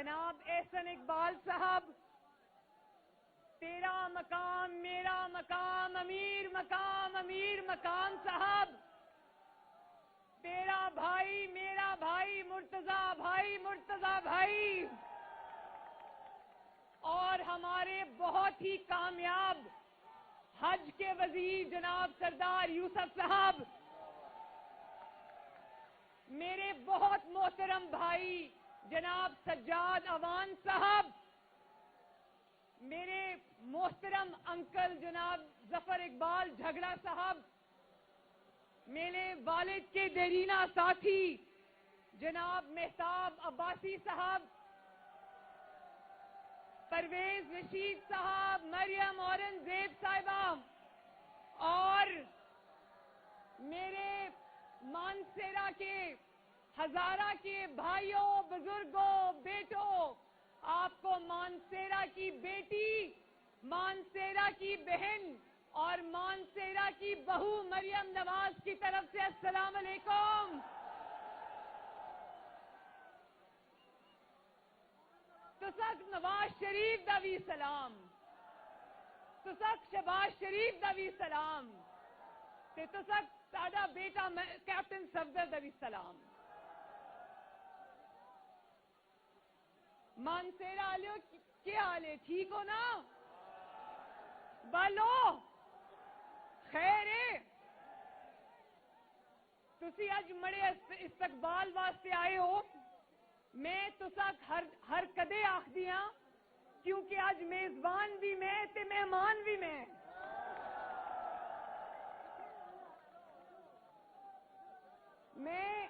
جناب احسن اقبال صاحب، تیرا مقام میرا مقام امیر مقام امیر مقام صاحب، تیرا بھائی میرا بھائی مرتضی بھائی، اور ہمارے بہت ہی کامیاب حج کے وزیر جناب سردار یوسف صاحب، میرے بہت محترم بھائی جناب سجاد اوان صاحب، میرے محترم انکل جناب ظفر اقبال جھگڑا صاحب، میرے والد کے دیرینہ ساتھی جناب مہتاب عباسی صاحب، پرویز رشید صاحب، مریم اورنگزیب صاحبہ، اور میرے مانسیرا کے ہزارہ کے بھائیوں بزرگوں بیٹوں، آپ کو مانسیرا کی بیٹی، مانسیرا کی بہن اور مانسیرا کی بہو مریم نواز کی طرف سے السلام علیکم۔ تسک نواز شریف دا وی سلام، تسک شہباز شریف دا وی سلام، تے تسک ساڈا بیٹا کیپٹن صفدر دا وی سلام۔ مانسیرا والو کیا حال ہے؟ ٹھیک ہو نا؟ بالو خیر ہے؟ تسی اج مڑے استقبال واسطے آئے ہو، میں تسک ہر کدے آخدی ہاں کیونکہ اج میزبان بھی میں تے مہمان بھی میں۔ میں